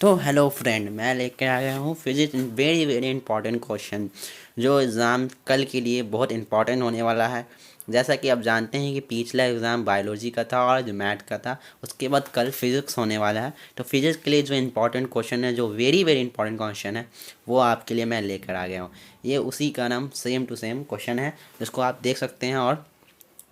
तो hello friend, मैं लेकर आया हूँ physics very very important question जो एग्ज़ाम कल के लिए बहुत इंपॉर्टेंट होने वाला है। जैसा कि आप जानते हैं कि पिछला एग्ज़ाम बायोलॉजी का था और जो मैथ का था, उसके बाद कल फिजिक्स होने वाला है। तो फिजिक्स के लिए जो इंपॉर्टेंट क्वेश्चन है, जो वेरी वेरी इंपॉर्टेंट क्वेश्चन है, वो आपके लिए मैं लेकर आ गया हूँ। ये उसी का नाम सेम टू सेम क्वेश्चन है, जिसको आप देख सकते हैं। और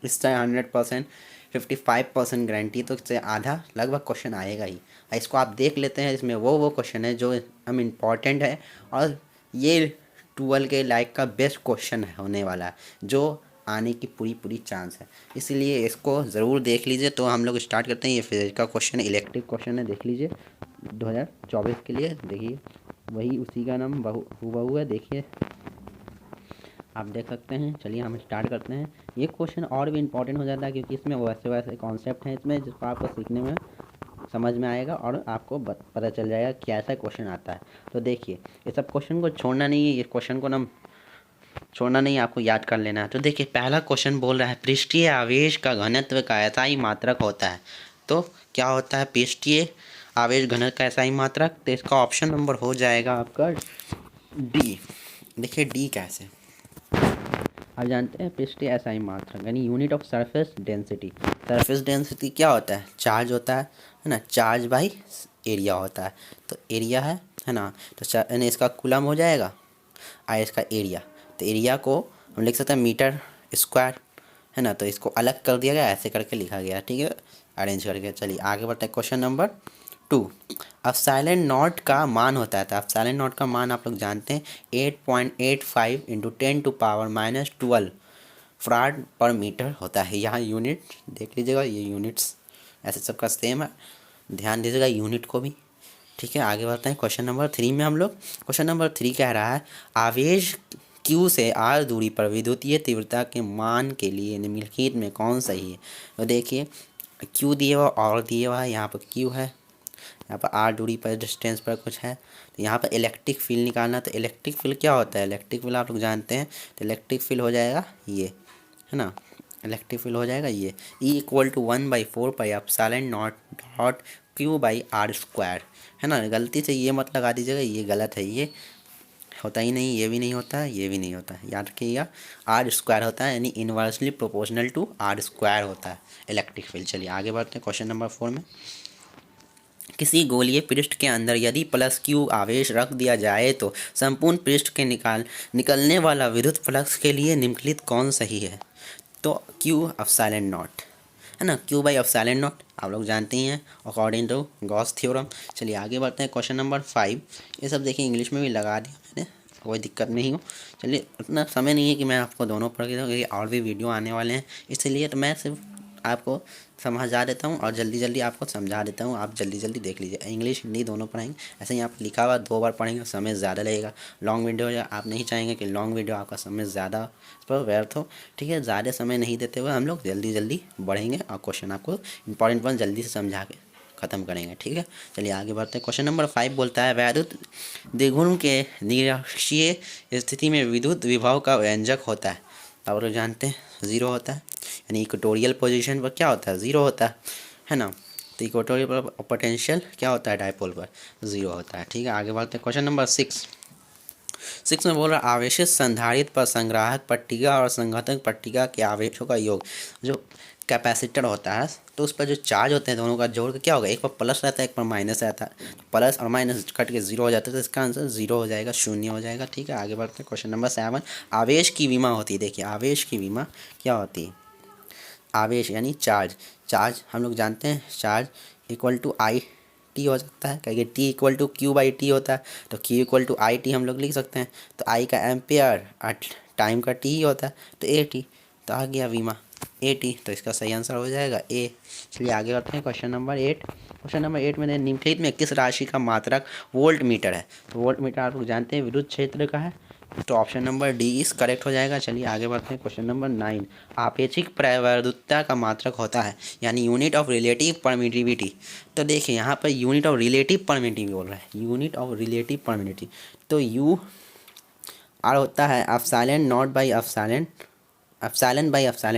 इससे 100% 55% गारंटी, तो इससे आधा लगभग क्वेश्चन आएगा ही। इसको आप देख लेते हैं। इसमें वो क्वेश्चन है जो हम इम्पॉर्टेंट है, और ये 12 के लाइक का बेस्ट क्वेश्चन है होने वाला है, जो आने की पूरी पूरी चांस है। इसलिए इसको ज़रूर देख लीजिए। तो हम लोग स्टार्ट करते हैं। ये फिजिक्स का क्वेश्चन इलेक्ट्रिक क्वेश्चन है, देख लीजिए 2024 के लिए। देखिए वही उसी का नाम हुआ है, देखिए आप देख सकते हैं। चलिए हम स्टार्ट करते हैं। ये क्वेश्चन और भी इंपॉर्टेंट हो जाता है, क्योंकि इसमें वैसे वैसे कॉन्सेप्ट हैं इसमें, जिसको आपको सीखने में समझ में आएगा और आपको पता चल जाएगा कैसा क्वेश्चन आता है। तो देखिए, ये सब क्वेश्चन को छोड़ना नहीं है, ये क्वेश्चन को ना छोड़ना नहीं है, आपको याद कर लेना है। तो देखिए, पहला क्वेश्चन बोल रहा है पृष्ठीय आवेश का घनत्व का एसआई मात्रक होता है। तो क्या होता है पृष्ठीय आवेश घनत्व का एसआई मात्रक? तो इसका ऑप्शन नंबर हो जाएगा आपका डी। देखिए डी कैसे, आप जानते हैं पृष्ठीय एसआई मात्रक यानी unit of surface density. Surface density क्या होता है? चार्ज होता है ना, चार्ज बाई एरिया होता है। तो एरिया है ना, तो यानी इसका कूलम हो जाएगा और इसका एरिया। तो एरिया को हम लिख सकते हैं मीटर स्क्वायर, है ना। तो इसको अलग कर दिया गया, ऐसे करके लिखा गया, ठीक है, अरेंज करके। चलिए आगे बढ़ते हैं। क्वेश्चन नंबर 2, एप्सिलॉन नॉट का मान होता है। तो एप्सिलॉन नॉट का मान आप लोग जानते हैं 8.85 इंटू 10⁻12 फराड पर मीटर होता है। यहाँ यूनिट देख लीजिएगा, ये यूनिट्स ऐसे सबका सेम है, ध्यान दीजिएगा यूनिट को भी, ठीक है। आगे बढ़ते हैं क्वेश्चन नंबर 3 में हम लोग। क्वेश्चन नंबर 3 कह रहा है आवेश Q से R दूरी पर विद्युतीय तीव्रता के मान के लिए निम्नलिखित में कौन सही है? तो देखिए Q दिया हुआ और दिया हुआ है, यहाँ पर Q है, यहाँ पर R दूरी पर डिस्टेंस पर कुछ है। तो यहाँ पर इलेक्ट्रिक फील्ड निकालना। तो इलेक्ट्रिक फील्ड क्या होता है? इलेक्ट्रिक फील्ड आप लोग जानते हैं। तो इलेक्ट्रिक फील्ड हो जाएगा ये, है ना, इलेक्ट्रिक फील्ड हो जाएगा ये E = 1/4πε0 डॉट Q/R², है ना। गलती से ये मत लगा दीजिएगा, ये गलत है, ये होता ही नहीं, ये भी नहीं होता है, ये भी नहीं होता है। याद रखिएगा R² होता है, यानी इन्वर्सली प्रोपोर्शनल टू R² होता है इलेक्ट्रिक फील्ड। चलिए आगे बढ़ते हैं क्वेश्चन नंबर 4 में। किसी गोलीय पृष्ठ के अंदर यदि +Q आवेश रख दिया जाए तो संपूर्ण पृष्ठ के निकलने वाला विद्युत फ्लक्स के लिए निम्नलिखित कौन सही है? तो Q एप्सिलॉन नॉट, है ना, Q/एप्सिलॉन नॉट आप लोग जानते ही हैं अकॉर्डिंग टू गॉस थ्योरम। चलिए आगे बढ़ते हैं। क्वेश्चन नंबर 5, ये सब देखिए इंग्लिश में भी लगा दिया मैंने, कोई दिक्कत नहीं हो। चलिए उतना समय नहीं है कि मैं आपको दोनों पढ़ के दूँ, क्योंकि और भी वीडियो आने वाले हैं, इसलिए तो मैं सिर्फ आपको समझा देता हूँ और जल्दी जल्दी आपको समझा देता हूँ। आप जल्दी जल्दी देख लीजिए, इंग्लिश हिंदी दोनों पढ़ाएंगे। ऐसे ही आप लिखा हुआ 2 बार पढ़ेंगे, समय ज़्यादा लगेगा, लॉन्ग वीडियो हो जाए। आप नहीं चाहेंगे कि लॉन्ग वीडियो आपका समय ज़्यादा पर व्यर्थ हो, ठीक है। ज़्यादा समय नहीं देते हुए हम लोग जल्दी जल्दी बढ़ेंगे और क्वेश्चन आपको इंपॉर्टेंट वन जल्दी से समझा के ख़त्म करेंगे, ठीक है। चलिए आगे बढ़ते हैं। क्वेश्चन नंबर 5 बोलता है वैद्युत द्विघुन के निरक्षीय स्थिति में विद्युत विभव का व्यंजक होता है। आप लोग जानते हैं 0 होता है, यानी इक्वेटोरियल पोजीशन पर क्या होता है? 0 होता है ना। तो इक्वेटोरियल पर पोटेंशियल क्या होता है? डायपोल पर 0 होता है, ठीक है। आगे बढ़ते हैं। क्वेश्चन नंबर 6 में बोल रहा है आवेशित संधारित्र पर संग्राहक पट्टिका और संघटक पट्टिका के आवेशों का योग। जो कैपेसिटर होता है, तो उस पर जो चार्ज होते हैं दोनों का जोड़ के क्या होगा? एक पर प्लस रहता है, एक पर माइनस रहता है। तो प्लस और माइनस कट के 0 हो जाता है, तो इसका आंसर 0 हो जाएगा, 0 हो जाएगा, ठीक है। आगे बढ़ते हैं। क्वेश्चन नंबर 7, आवेश की विमा होती है। देखिए आवेश की विमा क्या होती है? आवेश यानी चार्ज। चार्ज हम लोग जानते हैं, चार्ज =I/T हो सकता है, क्योंकि T = Q/T होता है। तो Q = I/T हम लोग लिख सकते हैं। तो I का एम्पियर और टाइम का T ही होता है, तो AT। तो आ गया विमा AT, तो इसका सही आंसर हो जाएगा A। चलिए आगे बढ़ते हैं। Question number 8। क्वेश्चन नंबर 8 में निम्नलिखित में किस राशि का मात्रक वोल्ट मीटर है? तो वोल्ट मीटर आप लोग जानते हैं विद्युत क्षेत्र का है, तो ऑप्शन नंबर डी इस करेक्ट हो जाएगा। चलिए आगे बढ़ते हैं। क्वेश्चन नंबर 9, आपेक्षिक प्रवृत्तता का मात्रक होता है, यानी यूनिट ऑफ रिलेटिव परमिटिविटी। तो देखिए यहाँ per unit of relative permittivity बोल रहा है, यूनिट ऑफ रिलेटिव परमिटिविटी। तो UR होता है epsilon not by epsilon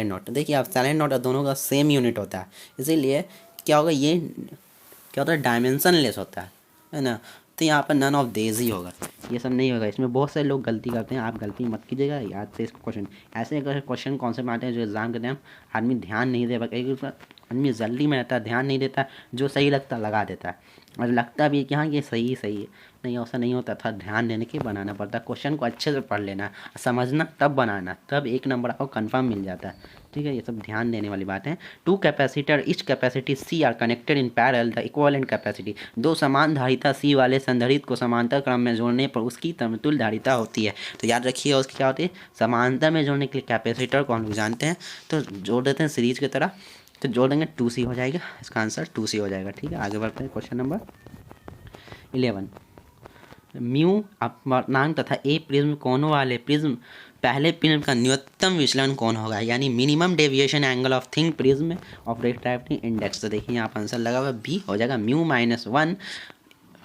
not. तो देखिए एप्सिलॉन नॉट दोनों का सेम यूनिट होता है, इसीलिए क्या होगा, ये क्या होता है, डायमेंशन लेस होता है, है ना। तो यहाँ पर नन ऑफ देज ही होगा, ये सब नहीं होगा। इसमें बहुत सारे लोग गलती करते हैं, आप गलती मत कीजिएगा, याद से इसको क्वेश्चन। ऐसे अगर क्वेश्चन कॉन्सेप्ट आते हैं जो एग्जाम के टाइम आदमी ध्यान नहीं दे पाता, क्योंकि आदमी जल्दी में रहता है, ध्यान नहीं देता, जो सही लगता लगा देता है, और लगता भी है कि हाँ ये सही सही है, नहीं ऐसा नहीं होता था। ध्यान देने के बनाना पड़ता है, क्वेश्चन को अच्छे से पढ़ लेना, समझना, तब बनाना, तब एक नंबर आपको कंफर्म मिल जाता है। ठीक है, ये सब ध्यान देने वाली बात है। Two capacitor each capacity C are connected in parallel the equivalent capacity. दो समान धारिता सी वाले संधारित्र को समांतर क्रम में जोड़ने पर उसकी समतुल्य धारिता होती है। तो याद रखिए उसकी क्या होती है, समांतर में जोड़ने के लिए कैपेसिटर को हम लोग जानते हैं, तो जोड़ देते हैं सीरीज की तरह, तो जोड़ देंगे 2C हो जाएगा, इसका आंसर 2C हो जाएगा। ठीक है, आगे बढ़ते हैं क्वेश्चन नंबर 11। म्यू अपवर्तनांक तथा ए प्रिज्म कोनों वाले प्रिज्म पहले प्रिज्म का न्यूनतम विचलन कौन होगा, यानी minimum deviation angle of think prism of refractive index. तो देखिए यहाँ पर आंसर लगा हुआ बी हो जाएगा μ-1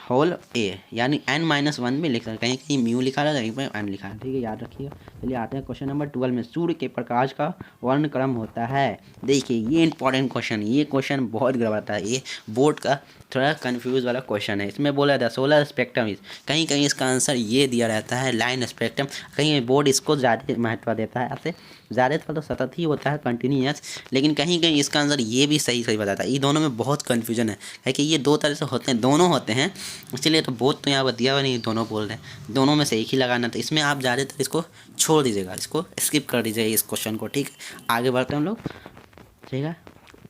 होल ए, यानी n-1 में लिख सकते हैं, कहीं म्यू लिखा है कहीं पर n लिखा है। ठीक है, याद रखिएगा। चलिए आते हैं क्वेश्चन नंबर 12 में। सूर्य के प्रकाश का वर्ण क्रम होता है। देखिए ये इंपॉर्टेंट क्वेश्चन, ये क्वेश्चन बहुत गड़बड़ता है, ये बोर्ड का थोड़ा कंफ्यूज वाला क्वेश्चन है। इसमें बोला था सोलर स्पेक्ट्रम, कहीं कहीं इसका आंसर ये दिया रहता है लाइन स्पेक्ट्रम, कहीं बोर्ड इसको ज़्यादा महत्व देता है। ऐसे ज़्यादातर तो सतत ही होता है कंटिन्यूस, लेकिन कहीं कहीं इसका आंसर ये भी सही सही बताता है। ये दोनों में बहुत कन्फ्यूजन है कि ये दो तरह से होते हैं, दोनों होते हैं, इसलिए तो बोर्ड तो यहाँ पर दिया हुआ नहीं, दोनों बोल रहे हैं, दोनों में से एक ही लगाना। तो इसमें आप ज़्यादातर इसको छोड़ दीजिएगा, इसको स्किप कर दीजिएगा इस क्वेश्चन को। ठीक है, आगे बढ़ते हैं हम लोग। ठीक है,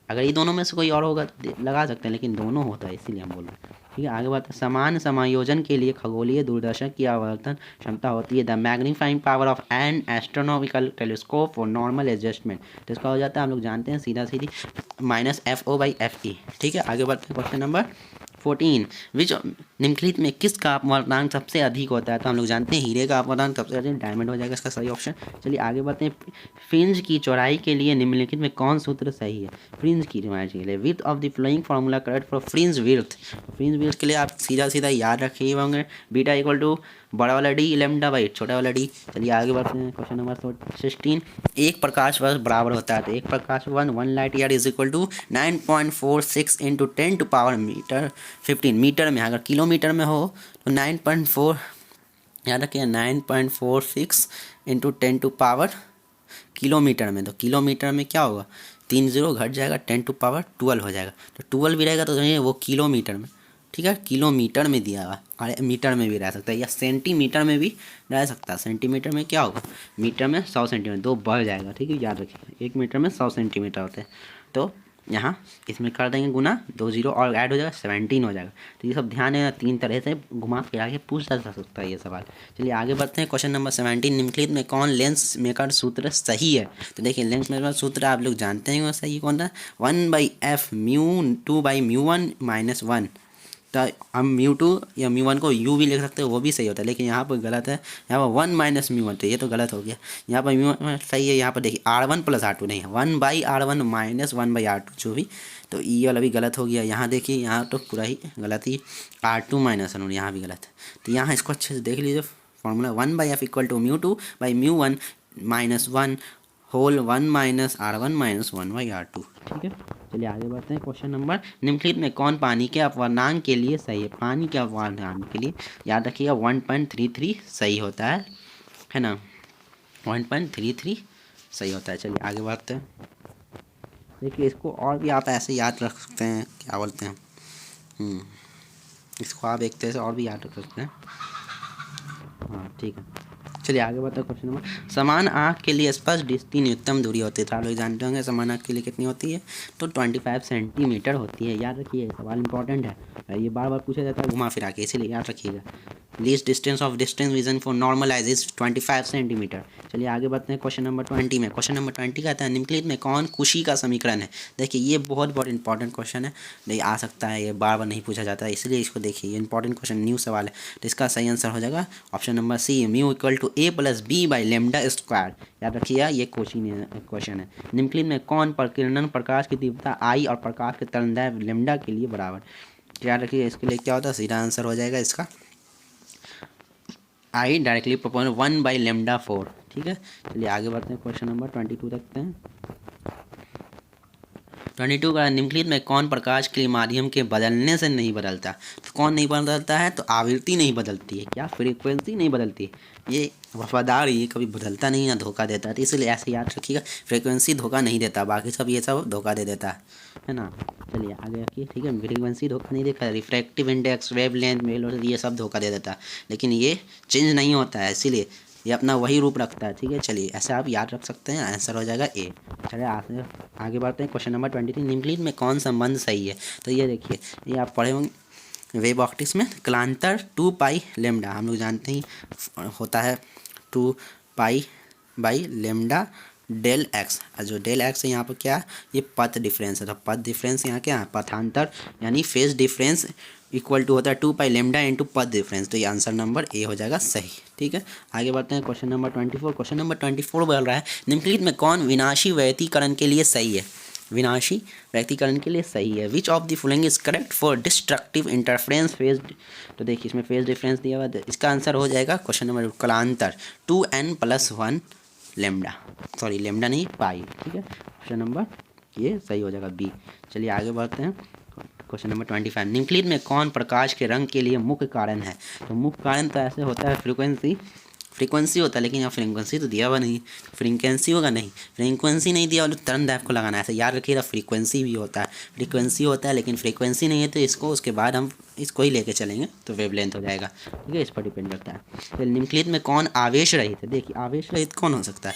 अगर ये दोनों में से कोई और होगा तो लगा सकते हैं, लेकिन दोनों होता है इसीलिए हम बोल रहे हैं। ठीक है, आगे बढ़ते हैं। समान समायोजन के लिए खगोलीय दूरदर्शक की आवर्धन क्षमता होती है the magnifying power of N astronomical telescope for normal adjustment. तो इसका हो जाता है, हम लोग जानते हैं सीधा सीधी -FO/FE। ठीक है, आगे बढ़ते हैं क्वेश्चन नंबर 14। विच निम्नलिखित में किसका अपवर्तनांक सबसे अधिक होता है। तो हम लोग जानते हैं हीरे का अपवर्तनांक सबसे अधिक डायमंड हो जाएगा इसका सही ऑप्शन। चलिए आगे बढ़ते हैं। फ्रिंज की चौड़ाई के लिए निम्नलिखित में कौन सूत्र सही है। फ्रिंज की चौड़ाई के लिए width of the flowing formula correct for fringe width. Fringe width के लिए आप सीधा सीधा याद रखिए होंगे, बीटा इक्वल टू बड़ा वाला डी लैम्डा बाई छोटा वाला डी। चलिए आगे बढ़ते हैं क्वेश्चन नंबर 16। एक प्रकाश वर्ष बराबर होता है, तो एक प्रकाश वर्ष 1 light year is equal to 9.46 into 10 to power metre 15 metre में। अगर किलोमीटर में हो तो 9.4 याद रखिए, 9.46 इंटू 10 टू पावर किलोमीटर में। तो किलोमीटर में क्या होगा, 3 जीरो घट जाएगा, 10 टू पावर 12 हो जाएगा। तो 12 भी रहेगा तो समझिए वो किलोमीटर में। ठीक है, किलोमीटर में दिया हुआ, और मीटर में भी रह सकता है, या सेंटीमीटर में भी रह सकता है। सेंटीमीटर में क्या होगा, मीटर में 100 सेंटीमीटर, 2 बढ़ जाएगा। ठीक है, याद रखिए 1 मीटर में 100 सेंटीमीटर होते हैं। तो यहाँ इसमें कर देंगे गुना, 2 जीरो और ऐड हो जाएगा, 17 हो जाएगा। तो ये सब ध्यान देना, 3 तरह से घुमा फिरा के पूछा जा सकता है ये सवाल। चलिए आगे बढ़ते हैं क्वेश्चन नंबर 17। निम्नलिखित में कौन लेंस मेकर सूत्र सही है। तो देखिए लेंस मेकर सूत्र आप लोग जानते हैं सही कौन था, 1/f μ2/μ1 तो हम μ2 या μ1 को u भी लिख सकते हैं, वो भी सही होता है, लेकिन यहाँ पर गलत है, यहाँ पर 1 - μ1, तो ये तो गलत हो गया। यहाँ पर μ1 सही है, यहाँ पर देखिए R1 + R2 नहीं है, 1/R1 - 1/R2 जो भी, तो ये वाला भी गलत हो गया। यहाँ देखिए, यहाँ तो पूरा ही गलत ही, R2 - 1 यहाँ भी गलत है। तो यहाँ इसको अच्छे से देख लीजिए, formula 1/f = μ2/μ1 - 1 whole 1 - R1 - 1/R2। ठीक है, चलिए आगे बढ़ते हैं क्वेश्चन नंबर। निम्नलिखित में कौन पानी के अपवर्तनांक के लिए सही है। पानी के अपवर्तनांक के लिए याद रखिएगा 1.33 सही होता है ना, 1.33 सही होता है। चलिए आगे बढ़ते हैं। देखिए इसको और भी आप ऐसे याद रख सकते हैं, क्या बोलते हैं, इसको आप एक तरह से और भी याद रख सकते हैं। हाँ ठीक है, चलिए आगे बढ़ते हैं क्वेश्चन नंबर। समान आँख के लिए स्पष्ट दृष्टि न्यूनतम दूरी होती है। तो आप लोग जानते होंगे समान आँख के लिए कितनी होती है, तो 25 सेंटीमीटर होती है। याद रखिए, सवाल इंपॉर्टेंट है, ये बार बार पूछा जाता है घुमा फिरा के, इसीलिए याद रखिएगा। Least distance of distance vision for normalize is 25 centimetre. चलिए आगे बढ़ते हैं क्वेश्चन नंबर 20 में। क्वेश्चन नंबर 20 कहता है निम्नलिखित में कौन कुशी का समीकरण है। देखिए ये बहुत इंपॉर्टेंट क्वेश्चन है, नहीं आ सकता है, ये बार बार नहीं पूछा जाता है, इसलिए इसको देखिए, ये इंपॉर्टेंट क्वेश्चन न्यू सवाल है। तो इसका सही आंसर हो जाएगा option number C, μ = a + b/λ²। याद रखिए ये क्वेश्चन है। निम्नलिखित में कौन प्रकीर्णन प्रकाश की तीव्रता I और प्रकाश के तरंगदैर्घ्य लैम्डा के लिए बराबर। याद रखिए इसके लिए क्या होता है, सीधा आंसर हो जाएगा इसका I डायरेक्टली प्रोपोर्शनल 1/λ4। ठीक है, चलिए आगे बढ़ते हैं क्वेश्चन नंबर 22 देखते हैं। 22 का निम्नलिखित में कौन प्रकाश के माध्यम के बदलने से नहीं बदलता? तो कौन नहीं बदलता है? तो आवृत्ति नहीं बदलती है। क्या? फ्रीक्वेंसी नहीं बदलती है। ये वफादार, ये कभी बदलता नहीं ना धोखा देता है, तो इसलिए ऐसे याद रखिएगा, फ्रीक्वेंसी धोखा नहीं देता, बाकी सब ये सब धोखा दे देता है ना। चलिए आगे रखिए, ठीक है। फ्रीक्वेंसी धोखा नहीं देता, रिफ्रैक्टिव इंडेक्स, वेवलेंथ, वेलोसिटी, ये सब धोखा दे देता है, लेकिन ये चेंज नहीं होता है, इसीलिए ये अपना वही रूप रखता है, ठीक है। चलिए ऐसे आप याद रख सकते हैं, आंसर हो जाएगा ए। चलिए आगे बढ़ते हैं। क्वेश्चन नंबर 23, निम्नलिखित में कौन संबंध सही है? तो ये देखिए, ये आप पढ़े होंगे वेव ऑप्टिक्स में, कालांतर 2 पाई लेमडा, हम लोग जानते ही होता है 2 pi by lambda del X. जो डेल एक्स है यहाँ पर क्या है? ये पथ डिफरेंस है, तो पथ डिफरेंस यहाँ क्या है? पथांतर यानी फेज डिफरेंस इक्वल टू होता है 2 पाई लेमडा इंटू पथ डिफरेंस, तो ये आंसर नंबर ए हो जाएगा सही, ठीक है। आगे बढ़ते हैं क्वेश्चन नंबर 24। क्वेश्चन नंबर 24 बोल रहा है, निम्नलिखित में कौन विनाशी व्यतिकरण के लिए सही है? विनाशी व्यतिकरण के लिए सही है। Which of the following is correct for destructive interference phase? तो देखिए इसमें फेज डिफरेंस दिया हुआ है, इसका आंसर हो जाएगा क्वेश्चन नंबर कालांतर 2n+1 लेमडा, सॉरी लेमडा नहीं पाई, ठीक है। क्वेश्चन नंबर ये सही हो जाएगा बी। चलिए आगे बढ़ते हैं। क्वेश्चन नंबर 25, निम्नलिखित में कौन प्रकाश के रंग के लिए मुख्य कारण है? तो मुख्य कारण तो ऐसे होता है फ्रीक्वेंसी होता है, लेकिन यहाँ फ्रीक्वेंसी तो दिया हुआ नहीं, फ्रीक्वेंसी होगा नहीं, फ्रीक्वेंसी नहीं दिया तो तरंगदैर्घ्य को लगाना है, ऐसे याद रखिएगा। फ्रीक्वेंसी भी होता है, फ्रीक्वेंसी होता है, लेकिन फ्रीक्वेंसी नहीं है तो इसको उसके बाद हम इसको ही लेके चलेंगे तो वेवलेंथ हो जाएगा, ठीक है। इस पर डिपेंड करता है। तो निम्नलिखित में कौन आवेश रहित है? देखिए आवेश रहित कौन हो सकता है?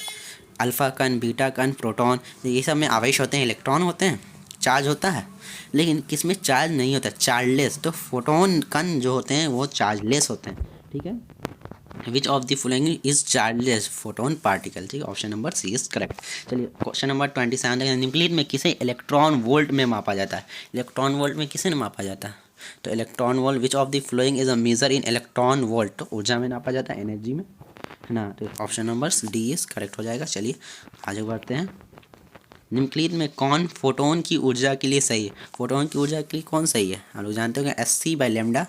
अल्फा कण, बीटा कण, प्रोटॉन, ये सब में आवेश होते हैं, इलेक्ट्रॉन होते हैं, चार्ज होता है, लेकिन किसमें चार्ज नहीं होता? चार्जलेस। तो फोटोन कण जो होते हैं वो चार्जलेस होते हैं, ठीक है। Which of the following is chargeless photon particle? ठीक है, option number C is correct. चलिए क्वेश्चन नंबर 27, निम्नलिखित में किसे इलेक्ट्रॉन वोल्ट में मापा जाता है? इलेक्ट्रॉन वोल्ट में किसे मापा जाता है? तो electron volt, which of the following is a measure in electron volt? तो ऊर्जा में नापा जाता है, एनर्जी में, है ना। तो option number D is correct हो जाएगा। चलिए आगे बढ़ते हैं। निम्नलिखित में कौन फोटोन की ऊर्जा के लिए सही है? फोटोन की ऊर्जा के लिए कौन सही है? हम लोग जानते होंगे SC/λ,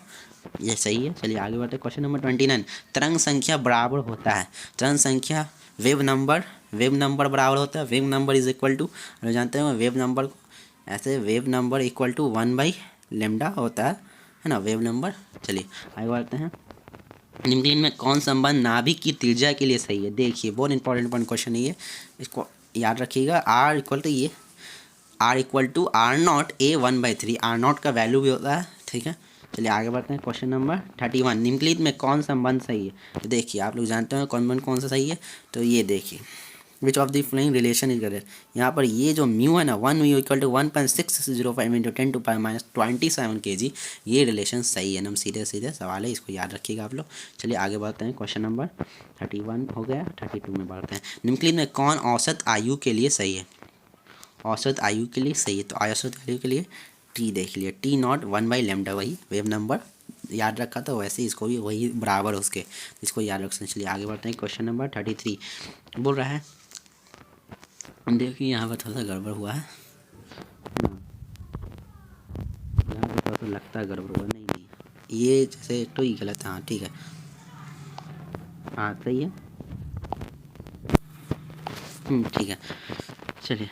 ये सही है। चलिए आगे बढ़ते हैं। क्वेश्चन नंबर 29, तरंग संख्या बराबर होता है? तरंग संख्या वेव नंबर बराबर होता है। Wave number is equal to, हम लोग जानते हैं वेव नंबर को ऐसे, वेव नंबर इक्वल टू 1/λ होता है ना, वेव नंबर। चलिए आगे बढ़ते हैं। निम्नलिखित में कौन संबंध नाभिक की त्रिज्या के लिए सही है? देखिए बहुत इंपॉर्टेंट क्वेश्चन है ये, इसको याद रखिएगा। R equal to R0 A 1/3, R0 का वैल्यू भी होता है, ठीक है। चलिए आगे बढ़ते हैं। क्वेश्चन नंबर 31, निम्नलिखित में कौन संबंध सही है? तो देखिए आप लोग जानते हैं कौन सा सही है, तो ये देखिए, which of the following relation is correct? यहाँ पर ये जो म्यू है ना, 1 mu equal to 1.605 into 10⁻⁻27 kg, ये रिलेशन सही है ना। सीधे सवाल है, इसको याद रखिएगा आप लोग। चलिए आगे बढ़ते हैं। क्वेश्चन नंबर 31 हो गया, 32 में बढ़ते हैं। निम्नलिखित में कौन औसत आयु के लिए सही है? औसत आयु के लिए सही है, तो औसत आयु के लिए टी देख लिया, T0 1/λ, वही वेव नंबर याद रखा था, वैसे इसको भी वही बराबर उसके, इसको याद रख सकते। चलिए आगे बढ़ते हैं। क्वेश्चन नंबर 33 बोल रहा है, देखिए यहाँ पर थोड़ा सा गड़बड़ हुआ है, यहाँ पर थोड़ा सा लगता है गड़बड़ हुआ, नहीं ये जैसे तो ही गलत है, हाँ ठीक है, हाँ सही है, ठीक है। चलिए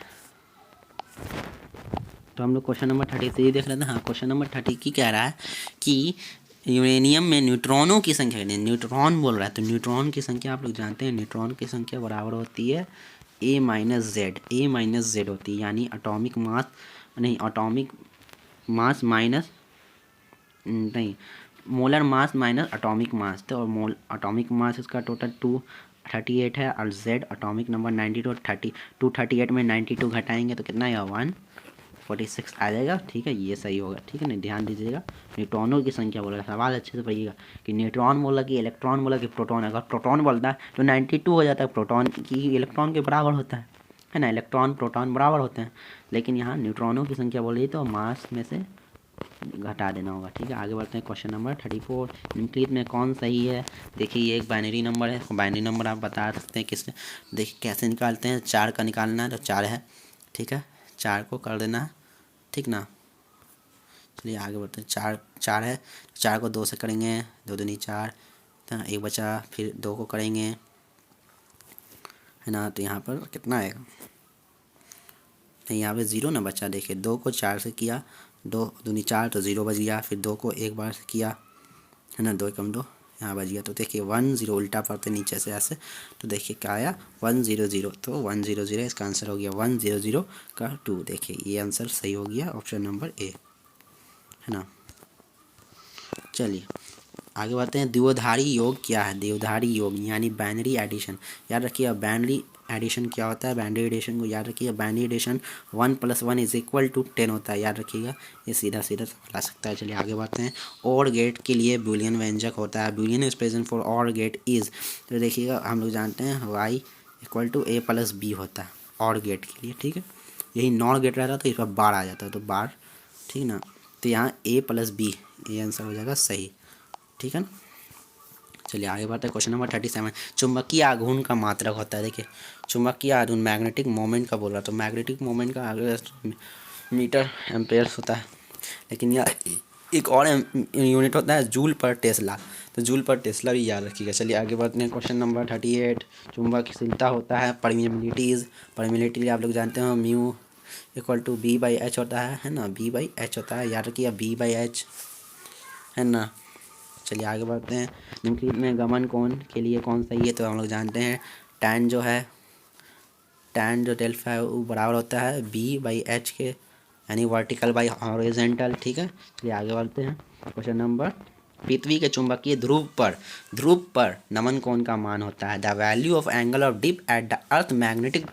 तो हम लोग क्वेश्चन नंबर 33 देख रहे थे। हाँ क्वेश्चन नंबर 30 की कह रहा है कि यूरेनियम में न्यूट्रॉनों की संख्या, न्यूट्रॉन बोल रहा है, तो न्यूट्रॉन की संख्या आप लोग जानते हैं, न्यूट्रॉन की संख्या बराबर होती है A माइनस जेड होती है, यानी एटॉमिक मास माइनस नहीं molar mass minus atomic mass. तो और एटॉमिक मास इसका टोटल 238 है, और जेड एटॉमिक नंबर 92, 238 में 92 घटाएंगे तो कितना आएगा 146 आ जाएगा, ठीक है, ये सही होगा, ठीक है। नहीं ध्यान दीजिएगा, न्यूट्रॉनों की संख्या बोला, सवाल अच्छे से पढ़िएगा कि न्यूट्रॉन बोला कि इलेक्ट्रॉन बोला कि प्रोटॉन। अगर प्रोटॉन बोलता है तो 92 हो जाता है, प्रोटॉन की इलेक्ट्रॉन के बराबर होता है ना, इलेक्ट्रॉन प्रोटॉन बराबर होते हैं, लेकिन यहाँ न्यूट्रॉनों की संख्या बोल रही तो मास में से घटा देना होगा, ठीक है। आगे बढ़ते हैं। क्वेश्चन नंबर 34, निम्नलिखित में कौन सही है? देखिए ये एक बाइनरी नंबर है, बाइनरी नंबर आप बता सकते हैं किससे, देखिए कैसे निकालते हैं, 4 का निकालना है तो 4 है, ठीक है, 4 को कर देना है, ठीक ना। चलिए आगे बढ़ते हैं। 4 है, 4 को 2 से करेंगे, 2 दूनी 4, एक बचा, फिर 2 को करेंगे, है ना, तो यहाँ पर कितना आएगा नहीं, यहाँ पे ज़ीरो ना बचा। देखिए 2 को 4 से किया, 2 दूनी 4 तो 0 बच गया। फिर 2 को एक बार से किया, है ना, 2 एकम 2 यहाँ बच गया। तो देखिए 1 0 उल्टा पड़ते नीचे से ऐसे, तो देखिए क्या आया 1 0 0। तो 1 0 0 इसका आंसर हो गया 1 0 0 का 2। देखिए ये आंसर सही हो गया, ऑप्शन नंबर ए, है ना। चलिए आगे बढ़ते हैं। द्विधारी योग क्या है? द्विधारी योग यानी बाइनरी एडिशन। याद रखिए बाइनरी एडिशन क्या होता है। बाइनरी एडिशन को याद रखिए, बाइनरी एडिशन 1 + 1 = 10 होता है। याद रखिएगा, ये सीधा सीधा सवाल आ सकता है। चलिए आगे बढ़ते हैं। और गेट के लिए बूलियन व्यंजक होता है। बूलियन एक्सप्रेशन फॉर और गेट इज, तो देखिएगा हम लोग जानते हैं y = a + b होता है और गेट के लिए, ठीक है। यही नॉर गेट रहता तो इस पर बार आ जाता, तो बार, ठीक ना। तो यहाँ a + b, ये आंसर हो जाएगा सही, ठीक है ना। चलिए आगे बढ़ते हैं। क्वेश्चन नंबर 37, चुंबकीय आघूर्ण का मात्रक होता है। देखिए चुंबकीय आघूर्ण मैग्नेटिक मोमेंट का बोल रहा, तो मैग्नेटिक मोमेंट का आगे मीटर एम्पेयर होता है, लेकिन यह एक और यूनिट होता है जूल पर टेस्ला, तो जूल पर टेस्ला भी याद रखिएगा। चलिए आगे बढ़ते हैं। क्वेश्चन नंबर 38, चुंबकशीलता होता है परमिएबिलिटीज़। परमिएबिलिटी आप लोग जानते हो म्यू = b/h होता है ना, b/h होता है, याद रखिए b/h, है ना। चलिए आगे बढ़ते हैं। निम्नलिखित में गमन कोण के लिए कौन सही है? तो हम लोग जानते हैं tan जो है, tan जो डेल्टा है वो बराबर होता है b/h के, यानी वर्टिकल बाई हॉरिजॉन्टल, ठीक है। चलिए आगे बढ़ते हैं। क्वेश्चन नंबर, पृथ्वी के चुंबकीय ध्रुव पर नमन कोण का मान होता है। The value of angle of dip at the earth magnetic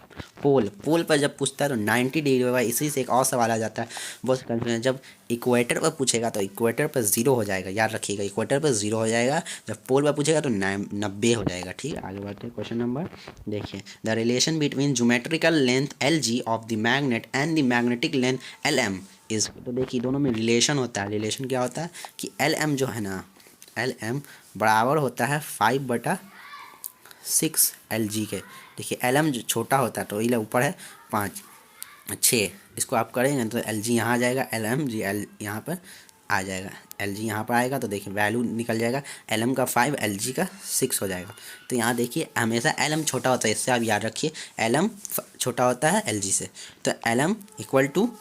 pole पर जब पूछता है तो 90 डिग्री होगा। इसी से एक और सवाल आ जाता है, बहुत कन्फ्यूजन। जब इक्वेटर पर पूछेगा तो इक्वेटर पर 0 हो जाएगा, याद रखिएगा इक्वेटर पर 0 हो जाएगा। जब पोल पर पूछेगा तो 90 हो जाएगा, ठीक है। आगे बढ़ते हैं। क्वेश्चन नंबर देखिए, the relation between geometrical length LG of the magnet and the magnetic length LM इस, तो देखिए दोनों में रिलेशन होता है। रिलेशन क्या होता है कि LM जो है ना, LM बराबर होता है 5/6 LG के। देखिए LM जो छोटा होता है तो ये ऊपर है 5 6, इसको आप करेंगे तो LG यहाँ आ जाएगा, LM जी L यहाँ पर आ जाएगा, LG यहाँ पर आएगा, तो देखिए वैल्यू निकल जाएगा, LM का 5 LG का 6 हो जाएगा। तो यहाँ देखिए हमेशा LM छोटा होता है, इससे आप याद रखिए LM छोटा होता है LG से, तो LM =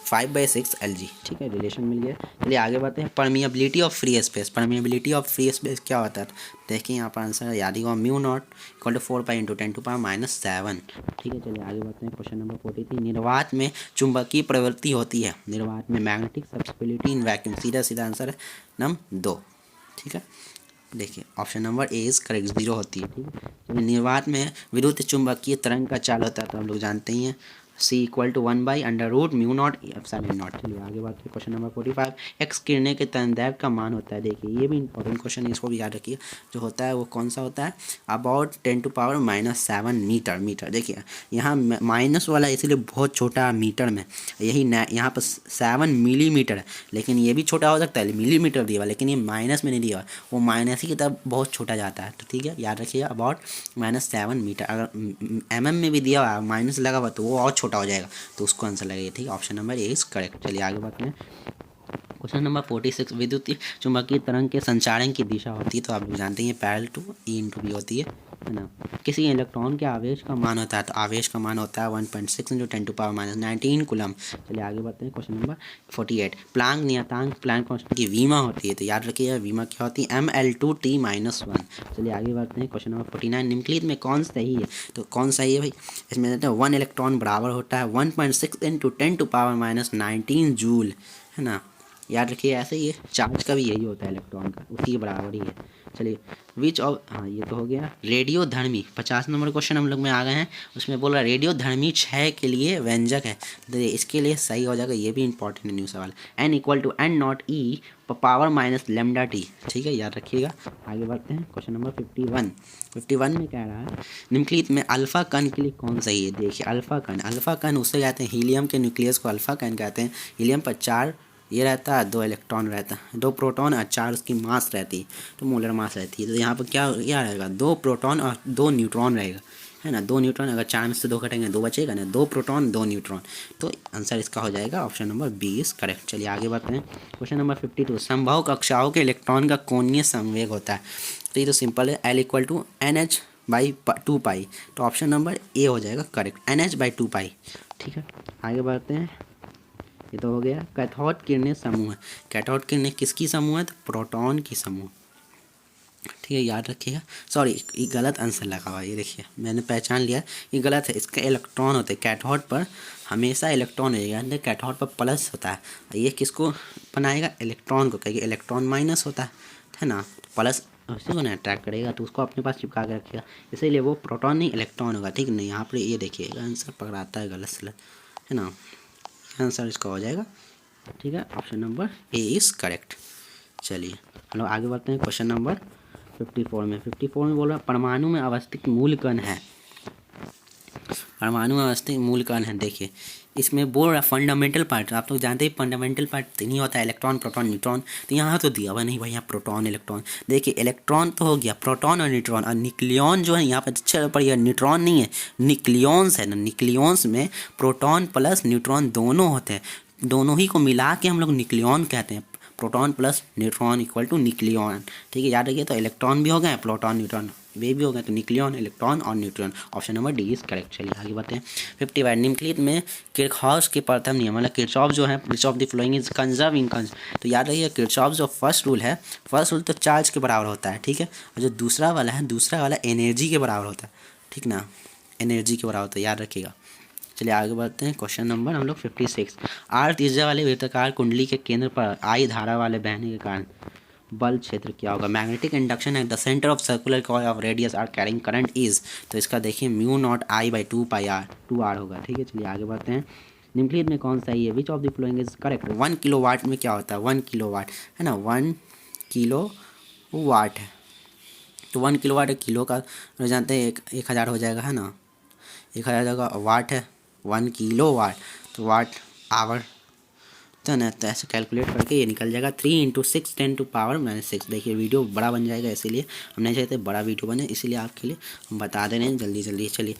5/6 LG, ठीक है। रिलेशन मिल गया। चलिए आगे बढ़ते हैं। Permeability of free space. Permeability of free space क्या होता है? देखिए यहाँ पर आंसर याद होगा μ0 = 4π × 10⁻⁷, ठीक है। चलिए आगे बढ़ते हैं। क्वेश्चन नंबर 43, निर्वात में चुंबकीय प्रवृत्ति होती है। निर्वात में मैग्नेटिक सब्सिबिलिटी इन वैक्यूम, सीधा सीधा आंसर है नंबर 2, ठीक है। देखिए option number A is correct, 0 होती है, ठीक है। तो निर्वात में विद्युत चुंबकीय तरंग का चाल होता है, तो हम लोग जानते ही हैं C = 1/√μ0 ε0। चलिए आगे बात करें। क्वेश्चन नंबर 45, एक्स किरणें के तरंगदैर्घ्य का मान होता है। देखिए ये भी इंपॉर्टेंट क्वेश्चन है, इसको भी याद रखिए। जो होता है वो कौन सा होता है? About 10⁻⁻7 metre. देखिए यहाँ माइनस वाला इसीलिए बहुत छोटा मीटर में, यही यहाँ पर 7 मिलीमीटर है, लेकिन ये भी छोटा हो सकता है, मिलीमीटर दिया हुआ, लेकिन ये माइनस में नहीं दिया हुआ, वो माइनस ही की तरफ बहुत छोटा जाता है, तो ठीक है याद रखिएगा अबाउट -7 मीटर। अगर mm में भी दिया हुआ माइनस लगा हुआ तो वो और छोटा हो जाएगा, तो उसको आंसर लगेगा, ठीक है। Option number A is correct. चलिए आगे बढ़ते हैं। क्वेश्चन नंबर 46, विद्युत चुंबकीय तरंग के संचारण की दिशा होती है, तो आप लोग जानते हैं पैरेलल टू E × B होती है ना। किसी इलेक्ट्रॉन के आवेश का मान होता है, तो आवेश का मान होता है 1.6 × 10⁻⁻19 कूलम। चलिए आगे बढ़ते हैं। क्वेश्चन नंबर 48, प्लांक नियतांक प्लांक कांस्टेंट की वीमा होती है, तो याद रखिएगा वीमा क्या होती है? mL2T-1। चलिए आगे बढ़ते हैं। क्वेश्चन नंबर 49, निम्नलिखित में कौन सही है? तो कौन सही है भाई? इसमें देते हैं 1 इलेक्ट्रॉन बराबर होता है 1.6 × 10⁻⁻19 जूल, है ना। याद रखिए ऐसे ही चार्ज का भी यही होता है इलेक्ट्रॉन का, उसी के बराबर ही है। चलिए विच ऑफ, हाँ ये तो हो गया। रेडियो धर्मी 50 नंबर क्वेश्चन हम लोग में आ गए हैं, उसमें बोल रहा है रेडियो धर्मी क्षय के लिए व्यंजक है, तो इसके लिए सही हो जाएगा, ये भी इंपॉर्टेंट है न्यू सवाल। n = n0e (−λT), ठीक है याद रखिएगा। आगे बढ़ते हैं। क्वेश्चन नंबर 51 में कह रहा है निम्नलिखित में अल्फा कण के लिए कौन सही है? देखिए अल्फा कण उससे कहते हैं, हीलियम के न्यूक्लियस को अल्फा कण कहते हैं। हीलियम पर 4 ये रहता है, 2 इलेक्ट्रॉन रहता है, 2 प्रोटॉन और 4 उसकी मास रहती है, तो मोलर मास रहती है। तो यहाँ पर क्या रहेगा? 2 प्रोटॉन और 2 न्यूट्रॉन रहेगा, है ना। 2 न्यूट्रॉन, अगर 4 में से 2 घटेंगे 2 बचेगा ना, 2 प्रोटॉन 2 न्यूट्रॉन, तो आंसर इसका हो जाएगा option number B is correct. चलिए आगे बढ़ते हैं। क्वेश्चन नंबर 52, संभव कक्षाओं के इलेक्ट्रॉन का कोणीय संवेग होता है, तो ये तो सिंपल है, L = NH/2π, तो ऑप्शन नंबर ए हो जाएगा करेक्ट, NH/2π, ठीक है, आगे बढ़ते हैं। ये तो हो गया कैथोड किरणें समूह है। कैथोड किरणें किसकी समूह है? तो प्रोटॉन की समूह। ठीक है, याद रखिएगा। सॉरी, ये गलत आंसर लगा हुआ है, ये देखिए मैंने पहचान लिया, ये गलत है। इसका इलेक्ट्रॉन होते हैं, कैथोड पर हमेशा इलेक्ट्रॉन रहेगा, अंदर कैथोड पर प्लस होता है। ये किसको बनाएगा? इलेक्ट्रॉन को, क्योंकि इलेक्ट्रॉन माइनस होता है ना, तो प्लस उसी को ना अट्रैक्ट करेगा, तो उसको अपने पास चिपका के रखिएगा, इसीलिए वो प्रोटॉन नहीं इलेक्ट्रॉन होगा। ठीक है ना, यहाँ पर ये देखिएगा आंसर पकड़ाता है गलत सलत, है ना, आंसर इसका हो जाएगा। ठीक है, option number A is correct. चलिए हम लोग आगे बढ़ते हैं क्वेश्चन नंबर 54 में। 54 में बोल रहा है परमाणु में अवस्थित मूल कण है। परमाणु में अवस्थित मूल कण है। देखिए इसमें बोल रहा है फंडामेंटल पार्ट, आप लोग जानते हैं फंडामेंटल पार्ट नहीं होता है इलेक्ट्रॉन प्रोटॉन न्यूट्रॉन, तो यहाँ तो दिया हुआ नहीं भाई, यहाँ प्रोटॉन इलेक्ट्रॉन। देखिए इलेक्ट्रॉन तो हो गया, प्रोटॉन और न्यूट्रॉन, और न्यूक्लियॉन जो है यहाँ पर अच्छा पर यह न्यूट्रॉन नहीं है, न्यूक्लियॉन्स है ना। न्यूक्लियॉन्स में प्रोटॉन प्लस न्यूट्रॉन दोनों होते हैं, दोनों ही को मिला के हम लोग न्यूक्लियॉन कहते हैं। Proton plus neutron equal to nucleon. ठीक है, याद रखिए। तो इलेक्ट्रॉन भी हो गए, प्रोटॉन न्यूट्रॉन वे भी हो गए, तो न्यूक्लियॉन इलेक्ट्रॉन और neutron. Option number D is correct. चलिए आगे बढ़ते हैं। 55 निम्नलिखित में किरचॉफ के प्रथम नियम, मतलब किरचॉफ जो है, Kirchhoff the flowing is conserving कंज। तो याद रखिए किरचॉफ जो फर्स्ट रूल है, फर्स्ट रूल तो चार्ज के बराबर होता है, ठीक है, और जो दूसरा वाला है, दूसरा वाला एनर्जी के बराबर होता है, ठीक ना, एनर्जी के बराबर होता है, याद रखिएगा। चलिए आगे बढ़ते हैं। क्वेश्चन नंबर हम लोग 56। आर्थ त्रिज्या वाले वृत्ताकार कुंडली के केंद्र पर आई धारा वाले बहने के कारण बल क्षेत्र क्या होगा? Magnetic induction at the centre of circular coil of radius R carrying current is, तो इसका देखिए mu nought I by 2 pi R होगा। ठीक है, चलिए आगे बढ़ते हैं। निम्नलिखित में कौन सा ही है? Which of the flowing is correct? 1 kilowatt में क्या होता है? 1 किलो वाट है ना, 1 किलो वाट है, तो 1 किलो वाट एक किलो का जानते हैं 1000 हो जाएगा, है ना, 1000 का वाट है 1 किलो वाट, तो वाट आवर, तो ना, तो ऐसे कैलकुलेट करके ये निकल जाएगा 3 × 6 10⁻⁻⁶। देखिए वीडियो बड़ा बन जाएगा, इसीलिए हम नहीं चाहते बड़ा वीडियो बने, इसीलिए आपके लिए हम बता दे रहे हैं जल्दी जल्दी। चलिए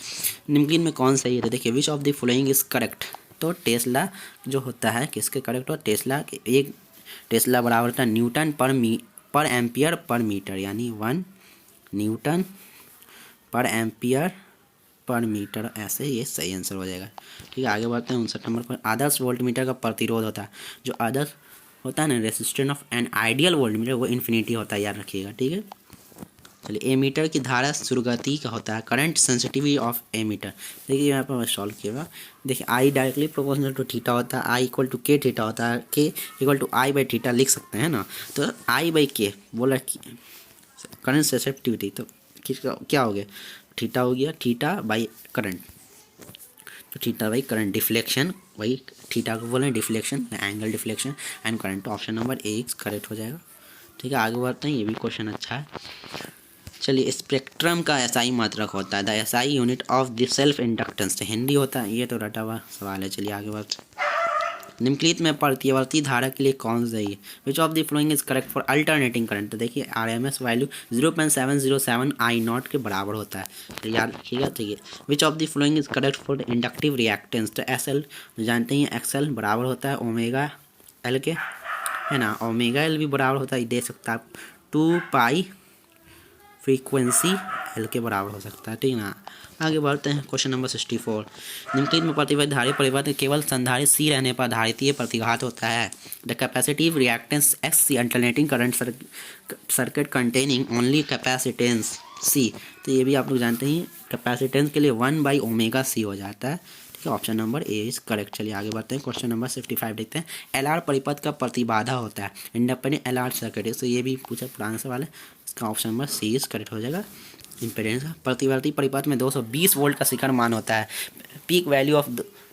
निम्नलिखित में कौन सही है? तो देखिए which of the following is correct? तो टेस्ला जो होता है किसके करेक्ट हो? टेस्ला के, एक टेस्ला बराबर होता है न्यूटन पर एम्पियर पर मीटर, यानी 1 न्यूटन पर एम्पियर पर मीटर, ऐसे ये सही आंसर हो जाएगा। ठीक है, आगे बढ़ते हैं 59 नंबर पर। आदर्श वोल्टमीटर का प्रतिरोध होता है, जो आदर्श होता है ना, resistance of an ideal voltmeter, वो इन्फिनिटी होता है, याद रखिएगा। ठीक है, चलिए एमीटर की धारा सुरगति का होता है, करंट सेंसिटिविटी ऑफ एमीटर। देखिए यहाँ पर मैं सॉल्व किया, देखिए I directly proportional to theta होता है, I equal to K theta होता है, K equal to I by theta लिख सकते हैं ना, तो आई बाई के बोला करंट सेंसिटिविटी, तो क्या हो गया? थीटा हो गया, थीटा बाई करंट, तो थीटा बाई करंट, डिफ्लेक्शन, वही थीटा को बोलें deflection, angle deflection and current, तो ऑप्शन नंबर ए करेक्ट हो जाएगा। ठीक है, आगे बढ़ते हैं, ये भी क्वेश्चन अच्छा है। चलिए स्पेक्ट्रम का एसआई मात्रक होता है, the SI unit of the self inductance, Hindi होता है, ये तो रटा हुआ सवाल है। चलिए आगे बढ़ते हैं। निम्नलिखित में प्रतिवर्ती धारा के लिए कौन सही है? Which of the flowing is correct for alternating current? तो देखिए आरएमएस वैल्यू 0.707 आई नॉट के बराबर होता है, तो याद रखिएगा। ठीक है, which of the flowing is correct for the inductive reactance? तो एस एल जानते हैं, एक्सएल बराबर होता है ओमेगा एल के, है ना, ओमेगा एल भी बराबर होता है, दे सकता है 2 पाई फ्रीक्वेंसी एल के बराबर हो सकता है। ठीक है ना, आगे बढ़ते हैं। Question number 64। निम्नलिखित में प्रतिवर्ती धारे परिवर्तन केवल संधारित्र सी रहने पर धारितीय प्रतिघात होता है। The capacitive reactance X C alternating current circuit containing only capacitance C, तो ये भी आप लोग जानते हैं, कैपेसिटेंस के लिए 1/ω/c हो जाता है। ठीक है, option number A is correct. चलिए आगे बढ़ते हैं। क्वेश्चन नंबर 65 देखते हैं। एलआर परिपथ का प्रतिबाधा होता है, इंडिपेंडेंट एलआर सर्किट, तो ये भी पूछा पुराना सवाल है, इसका option number C is correct हो जाएगा। इम्पेडेंस का प्रतिवर्ती परिपथ में 220 वोल्ट का शिखर मान होता है, पीक वैल्यू ऑफ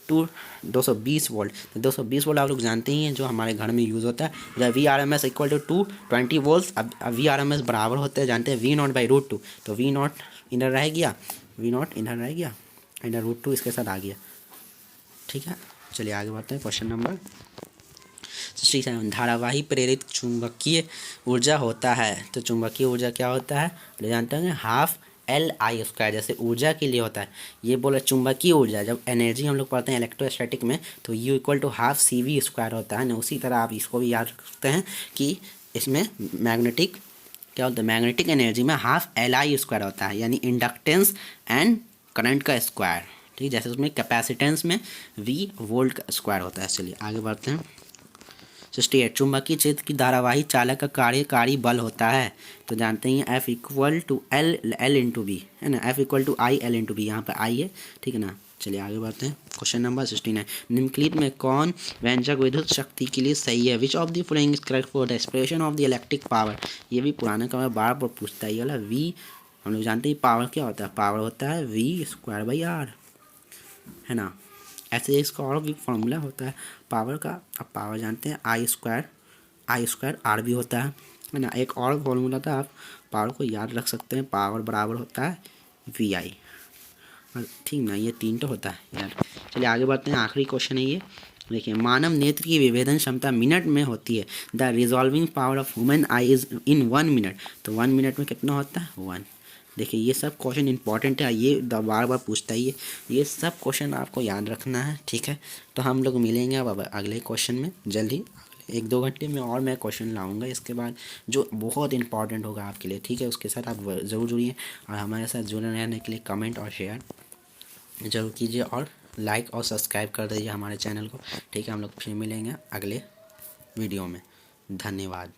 220 वोल्ट, तो 220 वोल्ट आप लोग जानते ही हैं जो हमारे घर में यूज़ होता है। जब V R M S equal to 20 volt, अब वी आर एम एस बराबर होते हैं जानते हैं V0/√2, तो V0 इधर रह गया, V0 इधर रह गया, इधर √2 इसके साथ आ गया। ठीक है, चलिए आगे बढ़ते हैं। Question number 67। धारावाही प्रेरित चुंबकीय ऊर्जा होता है, तो चुंबकीय ऊर्जा क्या होता है? ले जानते हैं, हाफ Li², जैसे ऊर्जा के लिए होता है, ये बोला चुंबकीय ऊर्जा, जब एनर्जी हम लोग पढ़ते हैं इलेक्ट्रोस्टैटिक में, तो U equal to half CV² होता है ना। उसी तरह आप इसको भी याद रख सकते हैं कि इसमें मैग्नेटिक क्या होता है, मैग्नेटिक एनर्जी में हाफ Li² होता है, यानी इंडक्टेंस एंड करंट का स्क्वायर। ठीक है, जैसे उसमें कैपेसिटेंस में V वोल्ट का स्क्वायर होता है। चलिए आगे बढ़ते हैं। 68 चुंबकीय क्षेत्र की धारावाही चालक का कार्यकारी बल होता है, तो जानते ही F equal to L into B, है ना, F equal to I L into B, यहाँ पर आई है, ठीक है ना। चलिए आगे बढ़ते हैं। क्वेश्चन नंबर 69, निम्नलिखित में कौन व्यंजक विद्युत शक्ति के लिए सही है? Which of the following is correct for the expression of the electric power? ये भी पुराना का बार बार पूछता है ये वाला। वी हम लोग जानते हैं पावर क्या होता है, पावर होता है V स्क्वायर बाई आर, है ना। ऐसे इसका और भी फॉर्मूला होता है पावर का। अब पावर जानते हैं आई स्क्वायर आर भी होता है ना। एक और फॉर्मूला था, आप पावर को याद रख सकते हैं, पावर बराबर होता है VI, ठीक ना। ये 3 तो होता है यार। चलिए आगे बढ़ते हैं। आखिरी क्वेश्चन है ये, देखिए, मानव नेत्र की विभेदन क्षमता मिनट में होती है। The resolving power of human I is in 1 minute, तो 1 मिनट में कितना होता है 1। देखिए ये सब क्वेश्चन इंपॉर्टेंट है, ये बार बार पूछता है ये सब क्वेश्चन आपको याद रखना है, ठीक है। तो हम लोग मिलेंगे अब अगले क्वेश्चन में जल्दी, 1-2 घंटे में और मैं क्वेश्चन लाऊंगा इसके बाद जो बहुत इंपॉर्टेंट होगा आपके लिए, ठीक है। उसके साथ आप ज़रूर जुड़िए और हमारे साथ जुड़े रहने के लिए कमेंट और शेयर ज़रूर कीजिए और लाइक और सब्सक्राइब कर दीजिए हमारे चैनल को, ठीक है। हम लोग फिर मिलेंगे अगले वीडियो में। धन्यवाद।